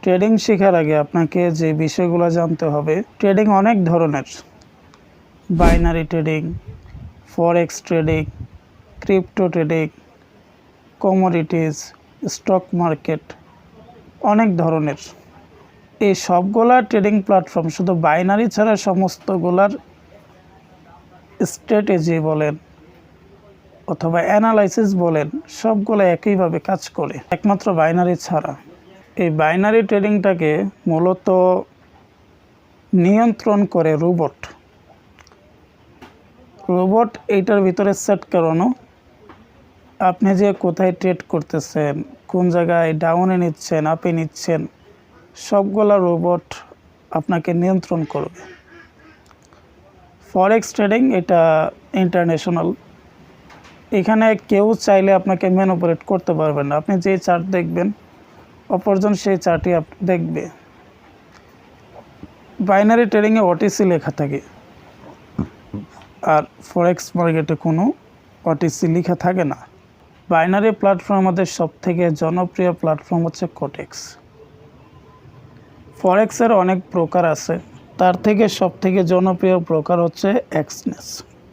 Trading শেখার আগে আপনাকে যে বিষয়গুলো জানতে হবে, ট্রেডিং অনেক ধরনের। Binary trading, forex trading, crypto trading, commodities, stock market, অনেক ধরনের। এই সবগুলা ট্রেডিং প্ল্যাটফর্ম শুধু বাইনারি ছাড়া সমস্তগুলার স্ট্র্যাটেজি বলেন অথবা অ্যানালাইসিস বলেন, সবগুলো একইভাবে কাজ করে, একমাত্র বাইনারি ছাড়া। এই বাইনারি ট্রেডিংটাকে মূলত নিয়ন্ত্রণ করে রোবট। এইটার ভিতরে সেট করানো, আপনি যে কোথায় ট্রেড করতেছেন, কোন জায়গায় ডাউনে নিচ্ছেন, আপে নিচ্ছেন, সবগুলা রোবট আপনাকে নিয়ন্ত্রণ করবে। ফরেক্স ট্রেডিং এটা ইন্টারন্যাশনাল। এখানে কেউ চাইলে আপনাকে ম্যানিপুলেট করতে পারবেন না। আপনি যে চার্ট দেখবেন, অপরজন সেই চার্টই দেখবে। বাইনারি ট্রেডিংয়ে ওটিসি লেখা থাকে, আর ফরেক্স মার্কেটে কোনো ওটিসি লেখা থাকে না। বাইনারি প্ল্যাটফর্ম আমাদের সবথেকে জনপ্রিয় প্ল্যাটফর্ম হচ্ছে কোটেক্স। ফরেক্সের অনেক প্রকার আছে, তার থেকে সবথেকে জনপ্রিয় প্রকার হচ্ছে এক্সনেস।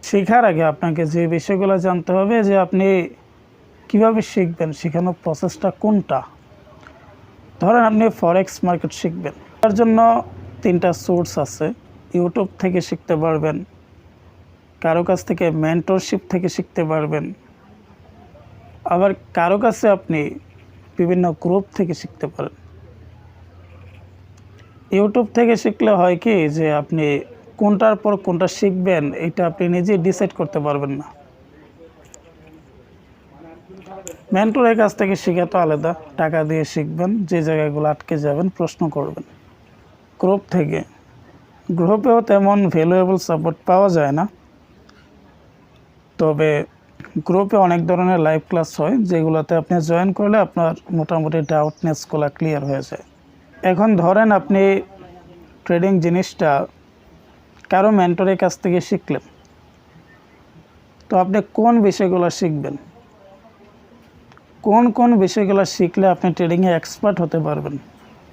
শেখার আগে আপনাকে যে বিষয়গুলো জানতে হবে, যে আপনি কিভাবে শিখবেন, শেখানোর প্রসেসটা কোনটা। ধরেন আপনি ফরেক্স মার্কেট শিখবেন, তার জন্য 3টা সোর্স আছে। ইউটিউব থেকে শিখতে পারবেন, কারো কাছ থেকে মেন্টরশিপ থেকে শিখতে পারবেন, আবার কারো কাছে আপনি বিভিন্ন গ্রুপ থেকে শিখতে পারেন। ইউটিউব থেকে শিখলে হয় কি, যে আপনি কোনটার পর কোনটা শিখবেন এটা আপনি নিজে ডিসাইড করতে পারবেন না। মেন্টরের কাছ থেকে শিখে তো আলাদা, টাকা দিয়ে শিখবেন, যে জায়গাগুলো আটকে যাবেন প্রশ্ন করবেন। গ্রুপেও তেমন ভ্যালুয়েবল সাপোর্ট পাওয়া যায় না, তবে গ্রুপে অনেক ধরনের লাইভ ক্লাস হয়, যেগুলোতে আপনি জয়েন করলে আপনার মোটামুটি ডাউটনেসগুলো ক্লিয়ার হয়ে যায়। এখন ধরেন আপনি ট্রেডিং জিনিসটা কারো মেন্টরের কাছ থেকে শিখলেন, তো আপনি কোন বিষয়গুলো শিখবেন, কোন বিষয়গুলো শিখলে আপনি ট্রেডিংয়ে এক্সপার্ট হতে পারবেন।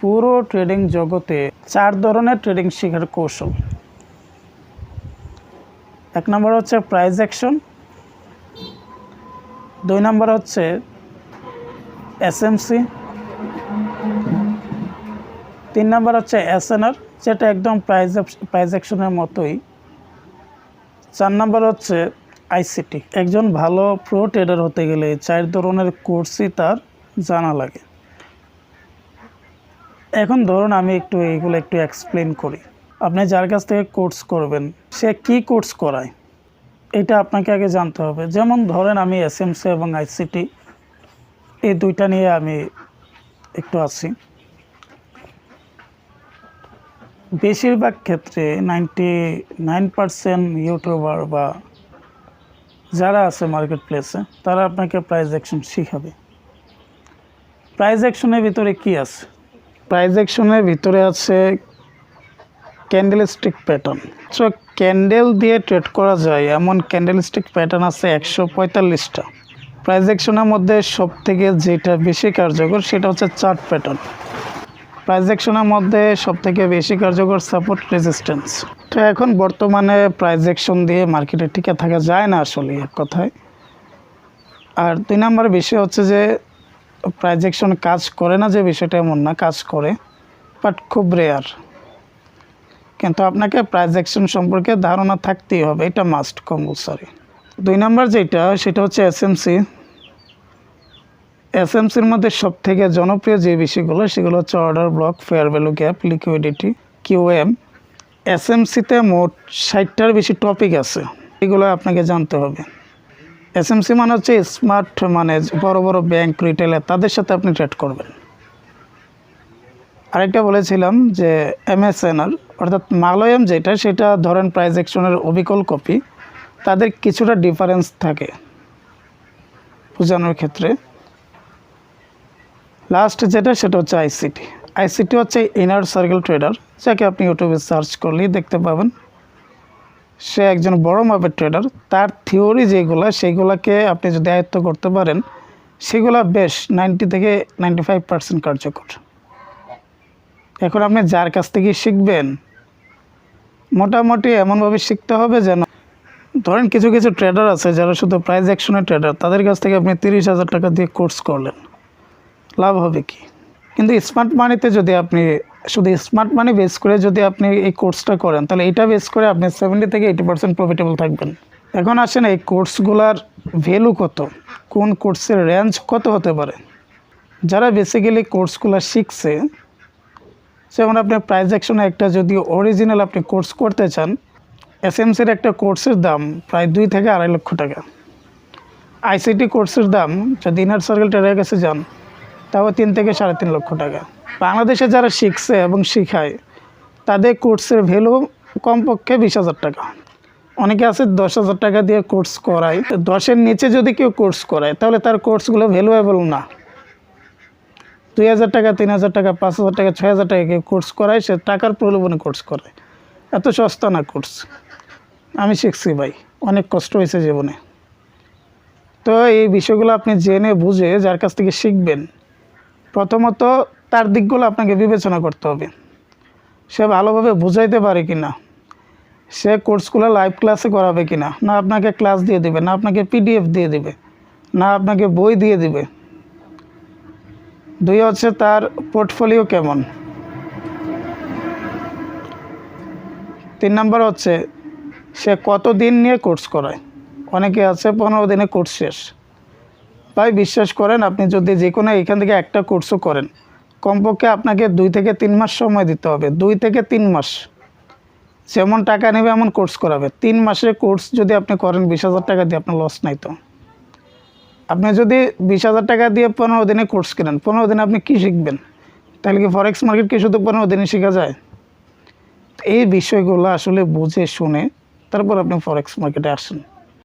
পুরো ট্রেডিং জগতে 4 ধরনের ট্রেডিং শেখার কৌশল। 1 নম্বর হচ্ছে প্রাইস অ্যাকশন, 2 নম্বর হচ্ছে এসএমসি, 3 নম্বর হচ্ছে এসএনআর, যেটা একদম প্রাইস অ্যাকশনের মতোই। 4 নম্বর হচ্ছে আইসিটি। একজন ভালো প্রো ট্রেডার হতে গেলে 4 ধরনের কোর্সই তার জানা লাগে। এখন ধরুন আমি এইগুলো একটু এক্সপ্লেন করি। আপনি যার কাছ থেকে কোর্স করবেন, সে কি কোর্স করায় এটা আপনাকে আগে জানতে হবে। যেমন ধরেন আমি এসএমসি এবং আইসিটি এই 2টা নিয়ে আমি একটু আছি। বেশিরভাগ ক্ষেত্রে 99% ইউটিউবার বা যারা আছে মার্কেট প্লেসে, তারা আপনাকে প্রাইস অ্যাকশন শিখাবে। প্রাইস অ্যাকশনের ভিতরে কি আছে? প্রাইস অ্যাকশনের ভিতরে আছে ক্যান্ডেলস্টিক প্যাটার্ন। সো ক্যান্ডেল দিয়ে ট্রেড করা যায় এমন ক্যান্ডেলস্টিক প্যাটার্ন আছে 145টা। প্রাইস অ্যাকশনের মধ্যে সবথেকে যেটা বেশি কার্যকর সেটা হচ্ছে চার্ট প্যাটার্ন। প্রাইস অ্যাকশনের মধ্যে সবথেকে বেশি কার্যকর সাপোর্ট রেজিস্ট্যান্স। তো এখন বর্তমানে প্রাইস অ্যাকশন দিয়ে মার্কেটে টিকে থাকা যায় না আসলে, এক কথায়। আর 2 নম্বর বিষয় হচ্ছে যে প্রাইস অ্যাকশন কাজ করে না, যে বিষয়টা এমন না, কাজ করে, বাট খুব রেয়ার। কিন্তু আপনাকে প্রাইস অ্যাকশন সম্পর্কে ধারণা থাকতেই হবে, এটা মাস্ট কম্পালসারি। 2 নম্বর সেটা হচ্ছে এসএমসি। এসএমসির মধ্যে সবথেকে জনপ্রিয় যে বিষয়গুলো সেগুলো হচ্ছে order block, fair value gap, liquidity, QM. এসএমসিতে মোট 60টার বেশি টপিক আছে, এগুলো আপনাকে জানতে হবে। এসএমসি মানে হচ্ছে স্মার্ট, মানে বড় বড় ব্যাংক, রিটেলার, তাদের সাথে আপনি ট্রেড করবেন। আরেকটা বলেছিলাম যে এমএসএনআর, অর্থাৎ মালয়াম, সেটা ধরেন প্রাইস অ্যাকশনের অবিকল কপি, তাদের কিছুটা ডিফারেন্স থাকে বোঝানোর ক্ষেত্রে। লাস্ট সেটা হচ্ছে আইসিটি। আইসিটি হচ্ছে ইনার সার্কেল ট্রেডার, যাকে আপনি ইউটিউবে সার্চ করলেই দেখতে পাবেন। সে একজন বড় মাপের ট্রেডার। তার থিওরি সেইগুলোকে আপনি যদি আয়ত্ত করতে পারেন, সেগুলো বেশ 90 থেকে 95% কার্যকর। এখন আপনি যার কাছ থেকে শিখবেন মোটামুটি এমনভাবে শিখতে হবে যেন, ধরেন কিছু কিছু ট্রেডার আছে যারা শুধু প্রাইস অ্যাকশনের ট্রেডার, তাদের কাছ থেকে আপনি 30,000 টাকা দিয়ে কোর্স করলেন, লাভ হবে কি? কিন্তু স্মার্ট মানিতে যদি আপনি শুধু স্মার্ট মানি বেস করে যদি আপনি এই কোর্সটা করেন, তাহলে এটা বেস করে আপনি 70 থেকে 80% প্রফিটেবল থাকবেন। এখন আসেন এই কোর্সগুলার ভ্যালু কত, কোন কোর্সের রেঞ্জ কত হতে পারে। যারা বেসিক্যালি কোর্সগুলো শিখছে, যেমন আপনি প্রাইস অ্যাকশনে একটা যদি অরিজিনাল আপনি কোর্স করতে চান, এসএমসির একটা কোর্সের দাম প্রায় 2 থেকে 2.5 লক্ষ টাকা। আইসিটি কোর্সের দাম যদি ইনার সার্কেল ট্রেডারের কাছে যান তাও 3 থেকে 3.5 লক্ষ টাকা। বাংলাদেশে যারা শিখছে এবং শিখায় তাদের কোর্সের ভ্যালু কমপক্ষে 20,000 টাকা। অনেকে আছে 10,000 টাকা দিয়ে কোর্স করায়। 10-এর নিচে যদি কেউ কোর্স করায় তাহলে তার কোর্সগুলো ভ্যালুয়েবল না। 2,000 টাকা, 3,000 টাকা, 5,000 টাকা, 6,000 টাকা কেউ কোর্স করায়, সে টাকার প্রলোভনে কোর্স করে। এত সস্তা না কোর্স। আমি শিখছি ভাই, অনেক কষ্ট হয়েছে জীবনে। তো এই বিষয়গুলো আপনি জেনে বুঝে যার কাছ থেকে শিখবেন, প্রথমত তার দিকগুলো আপনাকে বিবেচনা করতে হবে। সে ভালোভাবে বুঝাইতে পারে কি না, সে কোর্সগুলো লাইভ ক্লাসে করাবে কি না, না আপনাকে ক্লাস দিয়ে দেবে, না আপনাকে পিডিএফ দিয়ে দেবে, না আপনাকে বই দিয়ে দিবে। 2 হচ্ছে তার পোর্টফোলিও কেমন। 3 নম্বর হচ্ছে সে কত দিন নিয়ে কোর্স করায়। অনেকে আছে 15 দিনে কোর্স শেষ। তাই বিশ্বাস করেন, আপনি যদি যে কোনো এখান থেকে একটা কোর্সও করেন, কমপক্ষে আপনাকে 2 থেকে 3 মাস সময় দিতে হবে। 2 থেকে 3 মাস, যেমন টাকা নেবে এমন কোর্স করাবে। 3 মাসের কোর্স যদি আপনি করেন 20,000 টাকা দিয়ে, আপনার লস নাই তো। আপনি যদি 20,000 টাকা দিয়ে 15 দিনে কোর্স কেনেন, 15 দিনে আপনি কী শিখবেন? তাহলে কি ফরেক্স মার্কেট কি শুধু 15 দিনে শেখা যায়? এই বিষয়গুলো আসলে বুঝে শুনে তারপর আপনি ফরেক্স মার্কেটে আসেন।